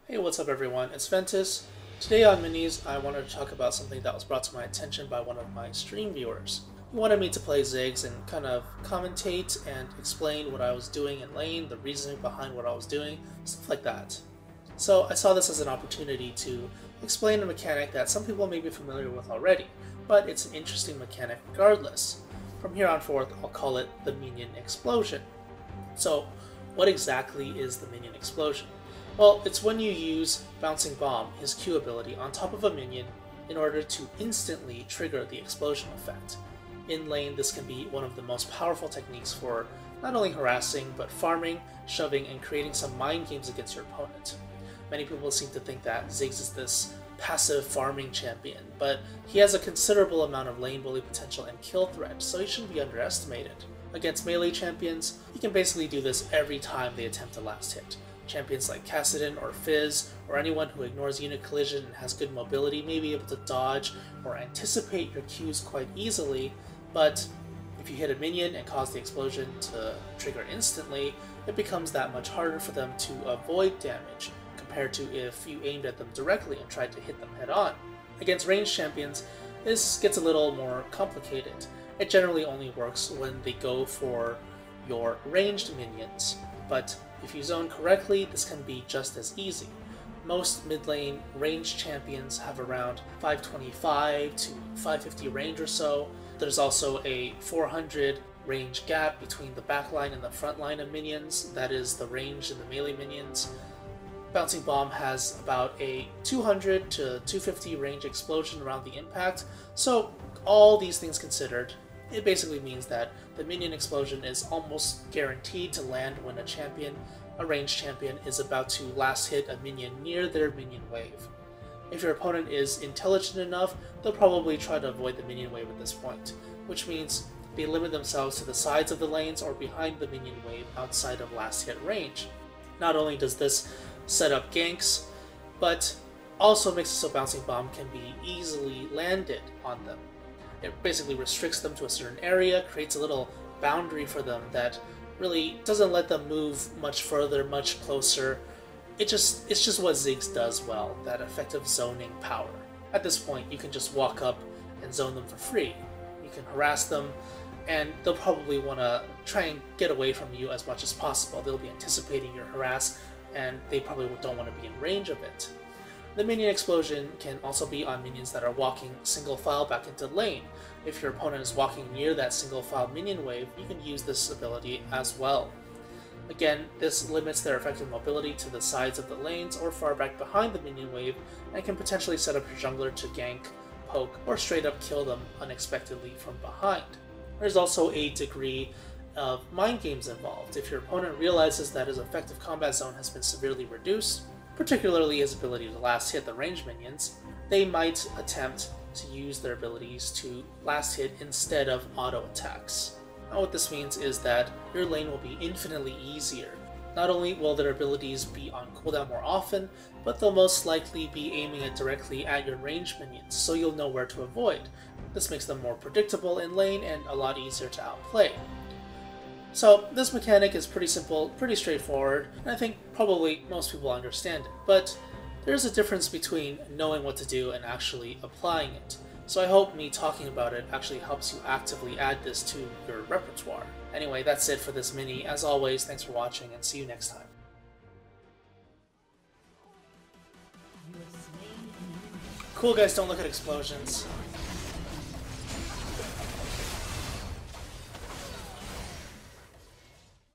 Hey, what's up everyone? It's Ventus. Today on Minis, I wanted to talk about something that was brought to my attention by one of my stream viewers. He wanted me to play Ziggs and kind of commentate and explain what I was doing in lane, the reasoning behind what I was doing, stuff like that. So I saw this as an opportunity to explain a mechanic that some people may be familiar with already, but it's an interesting mechanic regardless. From here on forth, I'll call it the Minion Explosion. So, what exactly is the Minion Explosion? Well, it's when you use Bouncing Bomb, his Q ability, on top of a minion in order to instantly trigger the explosion effect. In lane, this can be one of the most powerful techniques for not only harassing, but farming, shoving, and creating some mind games against your opponent. Many people seem to think that Ziggs is this passive farming champion, but he has a considerable amount of lane bully potential and kill threat, so he shouldn't be underestimated. Against melee champions, he can basically do this every time they attempt a last hit. Champions like Kassadin or Fizz, or anyone who ignores unit collision and has good mobility may be able to dodge or anticipate your Qs quite easily, but if you hit a minion and cause the explosion to trigger instantly, it becomes that much harder for them to avoid damage, compared to if you aimed at them directly and tried to hit them head on. Against ranged champions, this gets a little more complicated. It generally only works when they go for your ranged minions, but if you zone correctly, this can be just as easy. Most mid lane ranged champions have around 525 to 550 range or so. There's also a 400 range gap between the back line and the front line of minions, that is the range and the melee minions. Bouncing Bomb has about a 200 to 250 range explosion around the impact, so all these things considered, it basically means that the Minion Explosion is almost guaranteed to land when a ranged champion, is about to last hit a minion near their minion wave. If your opponent is intelligent enough, they'll probably try to avoid the minion wave at this point, which means they limit themselves to the sides of the lanes or behind the minion wave outside of last hit range. Not only does this set up ganks, but also makes it so Bouncing Bomb can be easily landed on them. It basically restricts them to a certain area, creates a little boundary for them that really doesn't let them move much further, much closer. It's just what Ziggs does well, that effective zoning power. At this point, you can just walk up and zone them for free. You can harass them, and they'll probably want to try and get away from you as much as possible. They'll be anticipating your harass, and they probably don't want to be in range of it. The Minion Explosion can also be on minions that are walking single file back into lane. If your opponent is walking near that single file minion wave, you can use this ability as well. Again, this limits their effective mobility to the sides of the lanes or far back behind the minion wave, and can potentially set up your jungler to gank, poke, or straight up kill them unexpectedly from behind. There's also a degree of mind games involved. If your opponent realizes that his effective combat zone has been severely reduced, particularly his ability to last hit the ranged minions, they might attempt to use their abilities to last hit instead of auto attacks. Now what this means is that your lane will be infinitely easier. Not only will their abilities be on cooldown more often, but they'll most likely be aiming it directly at your ranged minions, so you'll know where to avoid. This makes them more predictable in lane and a lot easier to outplay. So this mechanic is pretty simple, pretty straightforward, and I think probably most people understand it, but there's a difference between knowing what to do and actually applying it. So I hope me talking about it actually helps you actively add this to your repertoire. Anyway, that's it for this mini. As always, thanks for watching and see you next time. Cool guys don't look at explosions.